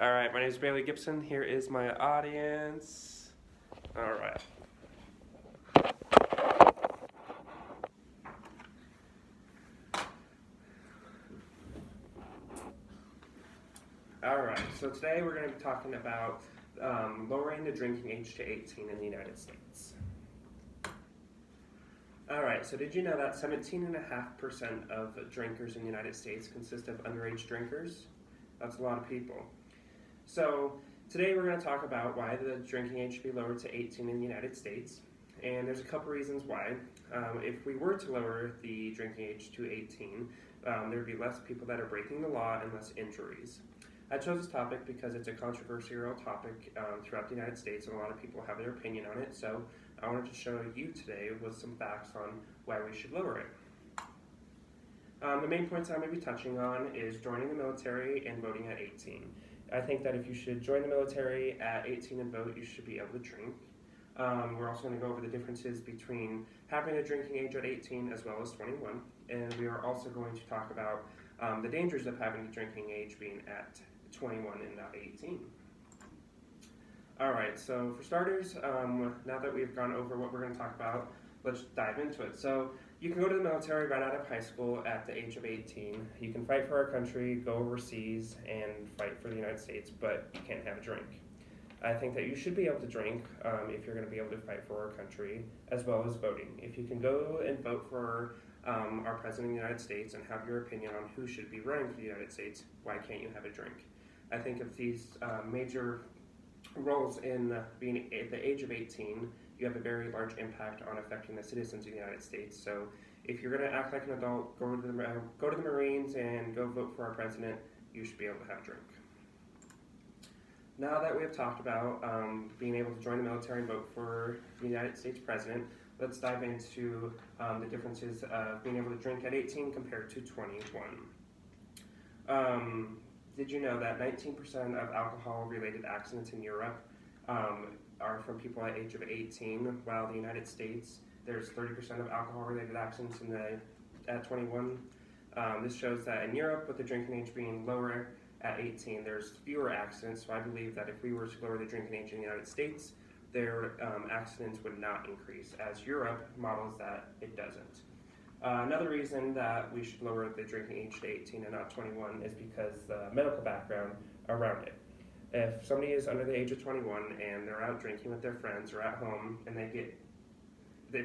All right, my name is Bailey Gibson. Here is my audience. All right. All right, so today we're going to be talking about lowering the drinking age to 18 in the United States. All right, so did you know that 17.5% of drinkers in the United States consist of underage drinkers? That's a lot of people. So today we're going to talk about why the drinking age should be lowered to 18 in the United States. And there's a couple reasons why. If we were to lower the drinking age to 18, there would be less people that are breaking the law and less injuries. I chose this topic because it's a controversial topic throughout the United States, and a lot of people have their opinion on it. So I wanted to show you today with some facts on why we should lower it. The main points I'm going to be touching on is joining the military and voting at 18. I think that if you should join the military at 18 and vote, you should be able to drink. We're also going to go over the differences between having a drinking age at 18 as well as 21. And we are also going to talk about the dangers of having the drinking age being at 21 and not 18. Alright, so for starters, now that we've gone over what we're going to talk about, let's dive into it. So you can go to the military right out of high school at the age of 18. You can fight for our country, go overseas, and fight for the United States, but you can't have a drink. I think that you should be able to drink if you're going to be able to fight for our country, as well as voting. If you can go and vote for our President of the United States and have your opinion on who should be running for the United States, why can't you have a drink? I think of these major roles in being at the age of 18, you have a very large impact on affecting the citizens of the United States. So if you're going to act like an adult, go to the Marines and go vote for our president, you should be able to have a drink. Now that we have talked about being able to join the military and vote for the United States president, let's dive into the differences of being able to drink at 18 compared to 21. Did you know that 19% of alcohol-related accidents in Europe are from people at the age of 18, while the United States, there's 30% of alcohol-related accidents at 21. This shows that in Europe, with the drinking age being lower at 18, there's fewer accidents, so I believe that if we were to lower the drinking age in the United States, their accidents would not increase, as Europe models that it doesn't. Another reason that we should lower the drinking age to 18 and not 21 is because the medical background around it. If somebody is under the age of 21 and they're out drinking with their friends or at home and if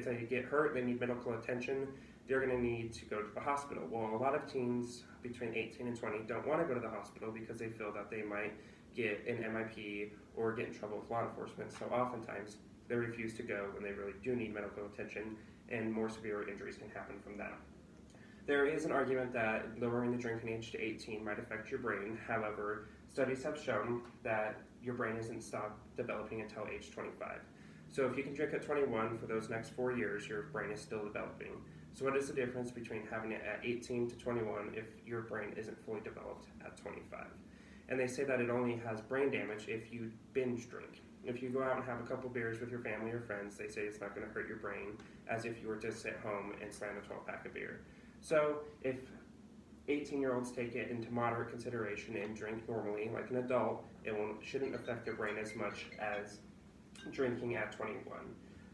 they get hurt, they need medical attention, they're going to need to go to the hospital. Well, a lot of teens between 18 and 20 don't want to go to the hospital because they feel that they might get an MIP or get in trouble with law enforcement. So oftentimes they refuse to go when they really do need medical attention, and more severe injuries can happen from that. There is an argument that lowering the drinking age to 18 might affect your brain. However, studies have shown that your brain isn't stopped developing until age 25. So if you can drink at 21 for those next 4 years, your brain is still developing. So what is the difference between having it at 18 to 21 if your brain isn't fully developed at 25? And they say that it only has brain damage if you binge drink. If you go out and have a couple beers with your family or friends, they say it's not going to hurt your brain as if you were to sit home and slam a 12-pack of beer. So if 18-year-olds take it into moderate consideration and drink normally like an adult, it shouldn't affect their brain as much as drinking at 21.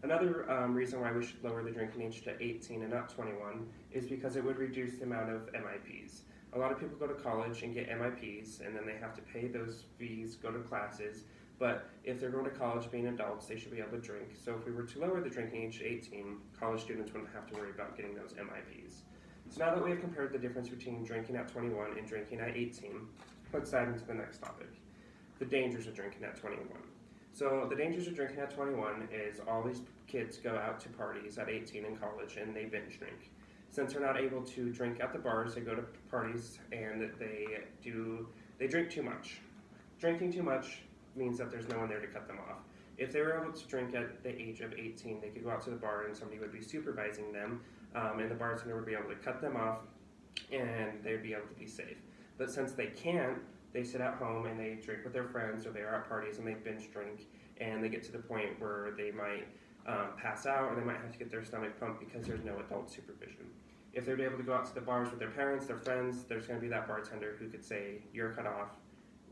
Another reason why we should lower the drinking age to 18 and not 21 is because it would reduce the amount of MIPs. A lot of people go to college and get MIPs, and then they have to pay those fees, go to classes. But if they're going to college being adults, they should be able to drink. So if we were to lower the drinking age to 18, college students wouldn't have to worry about getting those MIPs. So now that we have compared the difference between drinking at 21 and drinking at 18, let's dive into the next topic, the dangers of drinking at 21. So the dangers of drinking at 21 is all these kids go out to parties at 18 in college and they binge drink. Since they're not able to drink at the bars, they go to parties and they drink too much. Drinking too much means that there's no one there to cut them off. If they were able to drink at the age of 18, they could go out to the bar and somebody would be supervising them, and the bartender would be able to cut them off and they'd be able to be safe. But since they can't, they sit at home and they drink with their friends, or they are at parties and they binge drink, and they get to the point where they might pass out, or they might have to get their stomach pumped because there's no adult supervision. If they're able to go out to the bars with their parents, their friends, there's going to be that bartender who could say, "You're cut off,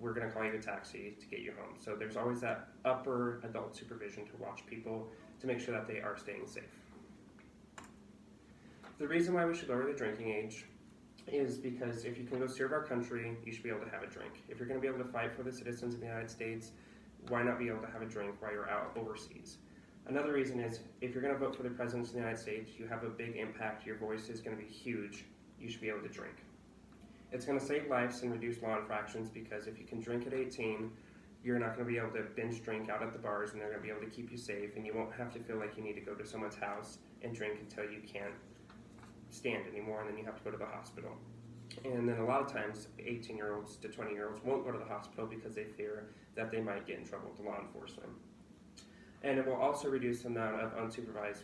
we're going to call you a taxi to get you home. So there's always that upper adult supervision to watch people to make sure that they are staying safe. The reason why we should lower the drinking age is because if you can go serve our country, you should be able to have a drink. If you're going to be able to fight for the citizens of the United States, why not be able to have a drink while you're out overseas? Another reason is if you're going to vote for the president of the United States, you have a big impact, your voice is going to be huge, you should be able to drink. It's going to save lives and reduce law infractions because if you can drink at 18, you're not going to be able to binge drink out at the bars and they're going to be able to keep you safe and you won't have to feel like you need to go to someone's house and drink until you can't stand anymore and then you have to go to the hospital. And then a lot of times 18-year-olds to 20-year-olds won't go to the hospital because they fear that they might get in trouble with law enforcement. And it will also reduce the amount of unsupervised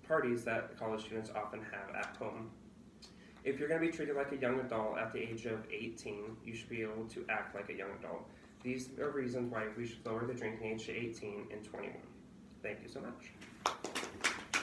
parties that college students often have at home. If you're going to be treated like a young adult at the age of 18, you should be able to act like a young adult. These are reasons why we should lower the drinking age to 18 and 21. Thank you so much.